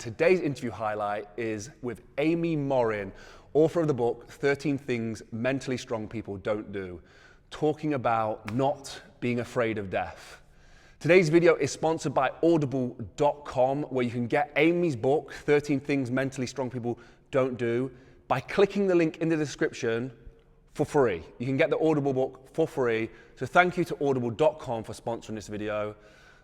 Today's interview highlight is with Amy Morin, author of the book 13 Things Mentally Strong People Don't Do, talking about not being afraid of death. Today's video is sponsored by audible.com, where you can get Amy's book 13 Things Mentally Strong People Don't Do by clicking the link in the description for free. You can get the Audible book for free. So thank you to audible.com for sponsoring this video.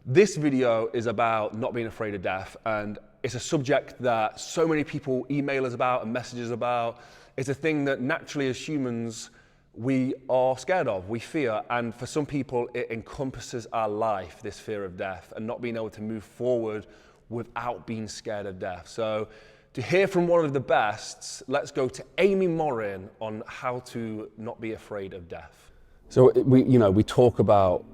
This video is about not being afraid of death, and it's a subject that so many people email us about and message us about. It's a thing that naturally as humans, we are scared of, we fear, and for some people it encompasses our life, this fear of death, and not being able to move forward without being scared of death. So to hear from one of the best, let's go to Amy Morin on how to not be afraid of death. So we talk about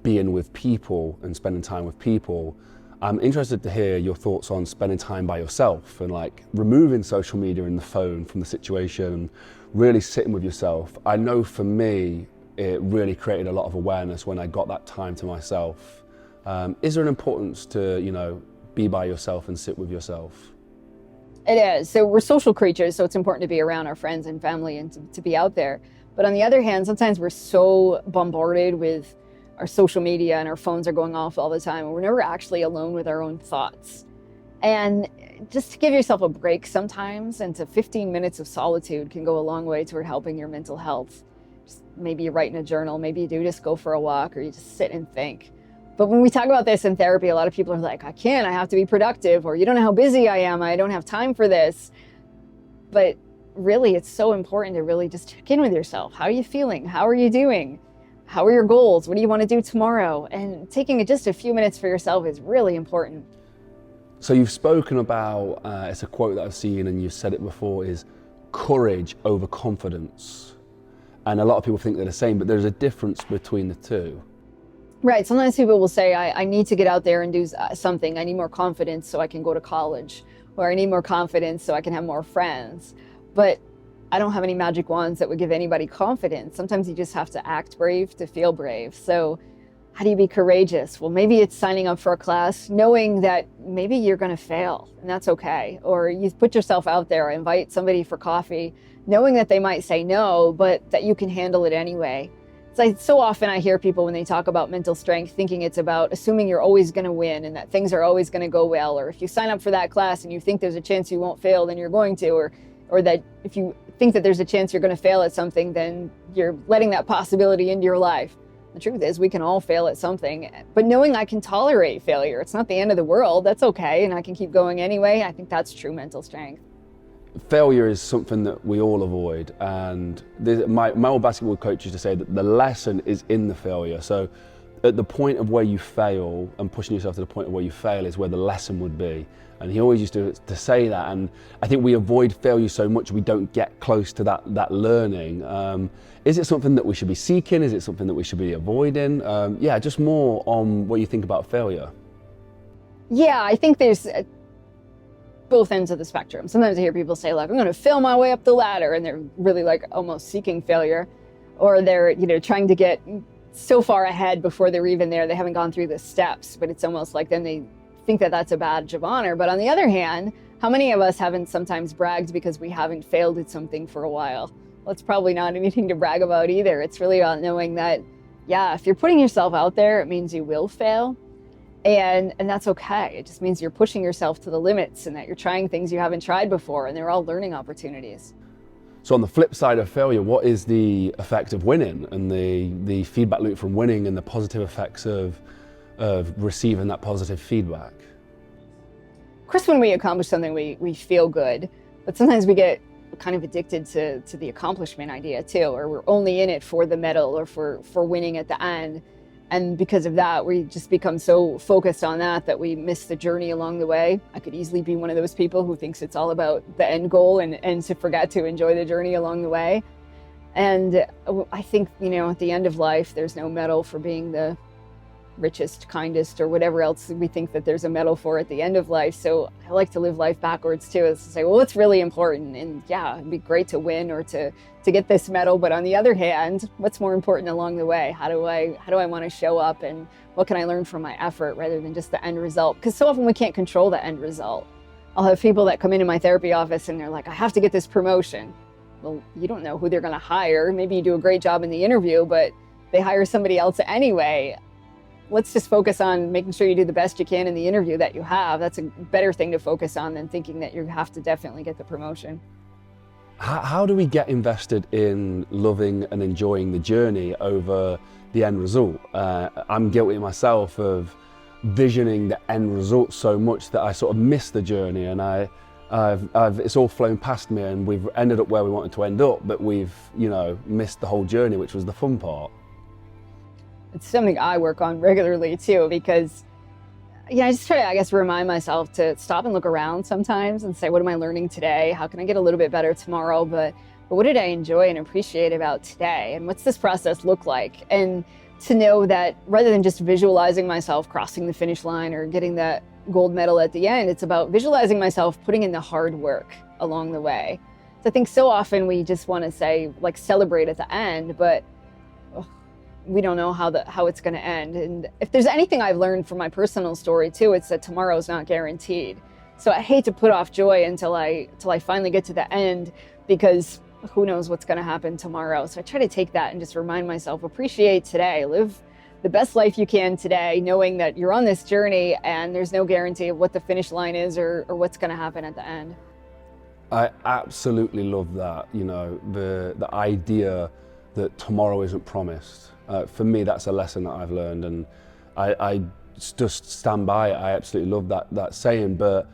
being with people and spending time with people. I'm interested to hear your thoughts on spending time by yourself and like removing social media and the phone from the situation, really sitting with yourself. I know for me, it really created a lot of awareness when I got that time to myself. Is there an importance to, be by yourself and sit with yourself? It is. So we're social creatures, so it's important to be around our friends and family and to be out there. But on the other hand, sometimes we're so bombarded with our social media and our phones are going off all the time, and we're never actually alone with our own thoughts. And just to give yourself a break sometimes, and 15 minutes of solitude can go a long way toward helping your mental health. Maybe you write in a journal, maybe you do just go for a walk, or you just sit and think. But when we talk about this in therapy, a lot of people are like, I have to be productive, or you don't know how busy I am, I don't have time for this. But really, it's so important to really just check in with yourself. How are you feeling? How are you doing? How are your goals? What do you want to do tomorrow? And taking just a few minutes for yourself is really important. So you've spoken about, it's a quote that I've seen and you've said it before, is courage over confidence. And a lot of people think they're the same, but there's a difference between the two. Right. Sometimes people will say, I need to get out there and do something. I need more confidence so I can go to college, or I need more confidence so I can have more friends. But I don't have any magic wands that would give anybody confidence. Sometimes you just have to act brave to feel brave. So how do you be courageous? Well, maybe it's signing up for a class, knowing that maybe you're going to fail, and that's okay. Or you put yourself out there, invite somebody for coffee, knowing that they might say no, but that you can handle it anyway. So often I hear people when they talk about mental strength thinking it's about assuming you're always going to win and that things are always going to go well. Or if you sign up for that class and you think there's a chance you won't fail, then you're going to. Or that if you think that there's a chance you're going to fail at something, then you're letting that possibility into your life. The truth is we can all fail at something, but knowing I can tolerate failure, it's not the end of the world, that's okay, and I can keep going anyway, I think that's true mental strength. Failure is something that we all avoid, and my old basketball coach used to say that the lesson is in the failure. So at the point of where you fail and pushing yourself to the point of where you fail is where the lesson would be. And he always used to say that, and I think we avoid failure so much we don't get close to that learning. Is it something that we should be seeking? Is it something that we should be avoiding? Just more on what you think about failure. Yeah, I think there's both ends of the spectrum. Sometimes I hear people say, like, I'm going to fail my way up the ladder, and they're really like almost seeking failure, or they're trying to get so far ahead before they're even there. They haven't gone through the steps, but it's almost like then they think that that's a badge of honor. But on the other hand, how many of us haven't sometimes bragged because we haven't failed at something for a while? Well, it's probably not anything to brag about either. It's really about knowing that, if you're putting yourself out there, it means you will fail. And that's okay. It just means you're pushing yourself to the limits and that you're trying things you haven't tried before, and they're all learning opportunities. So on the flip side of failure, what is the effect of winning and the feedback loop from winning and the positive effects of receiving that positive feedback? Of course, when we accomplish something, we feel good, but sometimes we get kind of addicted to the accomplishment idea too, or we're only in it for the medal or for winning at the end. And because of that, we just become so focused on that we miss the journey along the way. I could easily be one of those people who thinks it's all about the end goal and to forget to enjoy the journey along the way. And I think, at the end of life, there's no medal for being the richest, kindest, or whatever else we think that there's a medal for at the end of life. So I like to live life backwards too, is to say, well, what's really important? And yeah, it'd be great to win or to get this medal, but on the other hand, what's more important along the way? How do I want to show up, and what can I learn from my effort rather than just the end result? Because so often we can't control the end result. I'll have people that come into my therapy office and they're like, I have to get this promotion. Well, you don't know who they're going to hire. Maybe you do a great job in the interview, but they hire somebody else anyway. Let's just focus on making sure you do the best you can in the interview that you have. That's a better thing to focus on than thinking that you have to definitely get the promotion. How do we get invested in loving and enjoying the journey over the end result? I'm guilty myself of visioning the end result so much that I sort of miss the journey, and it's all flown past me, and we've ended up where we wanted to end up, but we've, missed the whole journey, which was the fun part. It's something I work on regularly too, because I just try to, I guess, remind myself to stop and look around sometimes and say, what am I learning today? How can I get a little bit better tomorrow? But what did I enjoy and appreciate about today? And what's this process look like? And to know that rather than just visualizing myself crossing the finish line or getting that gold medal at the end, it's about visualizing myself putting in the hard work along the way. So I think so often we just want to say, like, celebrate at the end, but we don't know how it's going to end. And if there's anything I've learned from my personal story too, it's that tomorrow's not guaranteed. So I hate to put off joy until I finally get to the end, because who knows what's going to happen tomorrow. So I try to take that and just remind myself, appreciate today, live the best life you can today, knowing that you're on this journey and there's no guarantee of what the finish line is or what's going to happen at the end. I absolutely love that, the idea that tomorrow isn't promised. For me, that's a lesson that I've learned, and I just stand by it. I absolutely love that saying, but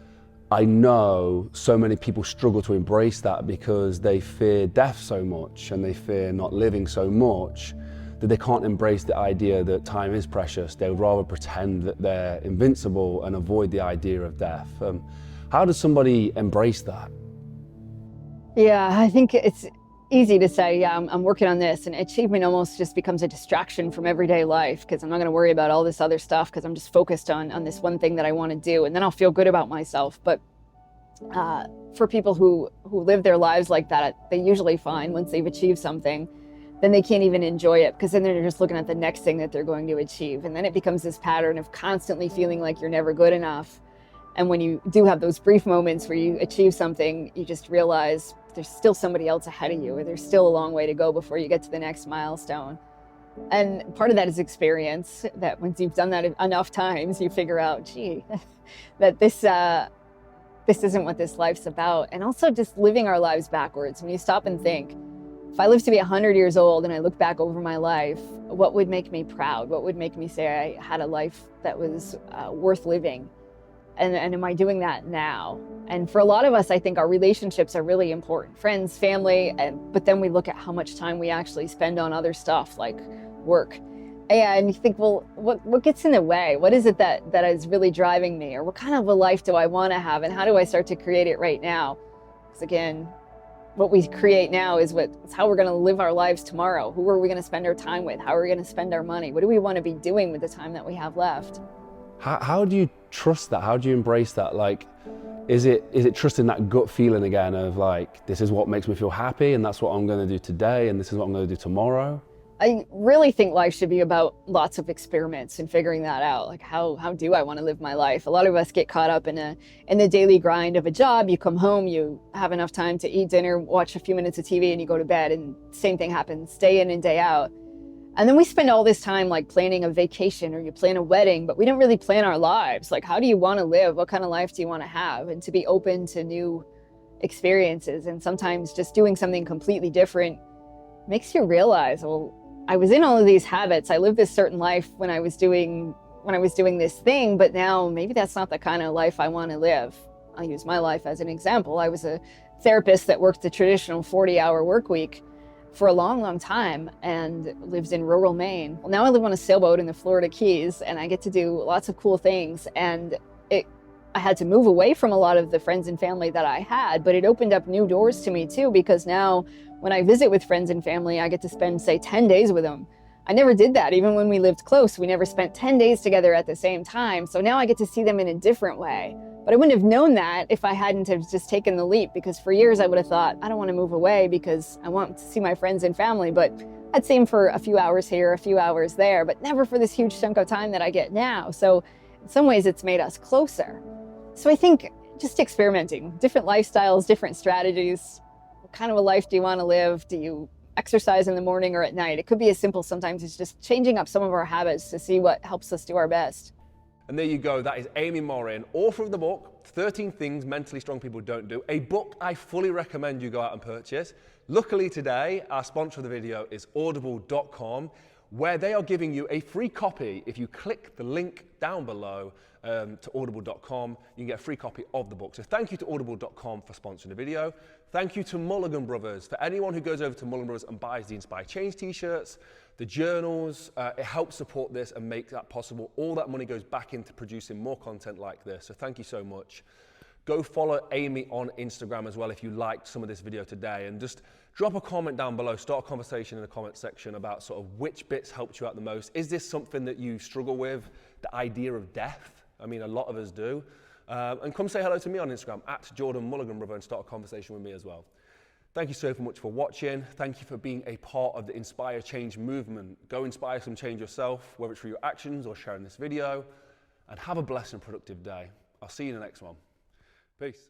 I know so many people struggle to embrace that because they fear death so much and they fear not living so much that they can't embrace the idea that time is precious. They would rather pretend that they're invincible and avoid the idea of death. How does somebody embrace that? Yeah, I think it's easy to say, yeah, I'm working on this, and achievement almost just becomes a distraction from everyday life, because I'm not going to worry about all this other stuff because I'm just focused on this one thing that I want to do, and then I'll feel good about myself. But for people who live their lives like that, they usually find once they've achieved something, then they can't even enjoy it, because then they're just looking at the next thing that they're going to achieve, and then it becomes this pattern of constantly feeling like you're never good enough. And when you do have those brief moments where you achieve something, you just realize there's still somebody else ahead of you, or there's still a long way to go before you get to the next milestone. And part of that is experience, that once you've done that enough times, you figure out, gee, that this isn't what this life's about. And also just living our lives backwards. When you stop and think, if I live to be 100 years old and I look back over my life, what would make me proud? What would make me say I had a life that was worth living? And am I doing that now? And for a lot of us, I think our relationships are really important. Friends, family, but then we look at how much time we actually spend on other stuff like work. And you think, well, what gets in the way? What is it that is really driving me? Or what kind of a life do I want to have? And how do I start to create it right now? Because again, what we create now is it's how we're going to live our lives tomorrow. Who are we going to spend our time with? How are we going to spend our money? What do we want to be doing with the time that we have left? How do you trust that? How do you embrace that? Like, is it trusting that gut feeling again of like, this is what makes me feel happy, and that's what I'm going to do today, and this is what I'm going to do tomorrow? I really think life should be about lots of experiments and figuring that out. Like, how do I want to live my life? A lot of us get caught up in the daily grind of a job. You come home, you have enough time to eat dinner, watch a few minutes of TV, and you go to bed, and same thing happens day in and day out. And then we spend all this time like planning a vacation, or you plan a wedding, but we don't really plan our lives. Like, how do you want to live? What kind of life do you want to have? And to be open to new experiences. And sometimes just doing something completely different makes you realize, well, I was in all of these habits. I lived this certain life when I was doing this thing, but now maybe that's not the kind of life I want to live. I'll use my life as an example. I was a therapist that worked the traditional 40-hour work week for a long, long time and lived in rural Maine. Well, now I live on a sailboat in the Florida Keys, and I get to do lots of cool things. And I had to move away from a lot of the friends and family that I had, but it opened up new doors to me too, because now when I visit with friends and family, I get to spend, say, 10 days with them. I never did that. Even when we lived close, we never spent 10 days together at the same time. So now I get to see them in a different way. But I wouldn't have known that if I hadn't have just taken the leap, because for years I would have thought, I don't want to move away because I want to see my friends and family. But I'd see them for a few hours here, a few hours there, but never for this huge chunk of time that I get now. So in some ways it's made us closer. So I think just experimenting, different lifestyles, different strategies. What kind of a life do you want to live? Do you exercise in the morning or at night? It could be as simple sometimes as just changing up some of our habits to see what helps us do our best. And there you go, that is Amy Morin, author of the book, 13 Things Mentally Strong People Don't Do, a book I fully recommend you go out and purchase. Luckily today, our sponsor of the video is audible.com, where they are giving you a free copy. If you click the link down below to audible.com, you can get a free copy of the book. So thank you to audible.com for sponsoring the video. Thank you to Mulliganbrothers. For anyone who goes over to Mulliganbrothers and buys the Inspire Change t-shirts, the journals, it helps support this and make that possible. All that money goes back into producing more content like this. So thank you so much. Go follow Amy on Instagram as well if you liked some of this video today, and just drop a comment down below, start a conversation in the comment section about sort of which bits helped you out the most. Is this something that you struggle with, the idea of death? I mean, a lot of us do. And come say hello to me on Instagram, @JordanMulliganBrother, and start a conversation with me as well. Thank you so much for watching. Thank you for being a part of the Inspire Change movement. Go inspire some change yourself, whether it's through your actions or sharing this video, and have a blessed and productive day. I'll see you in the next one. Peace.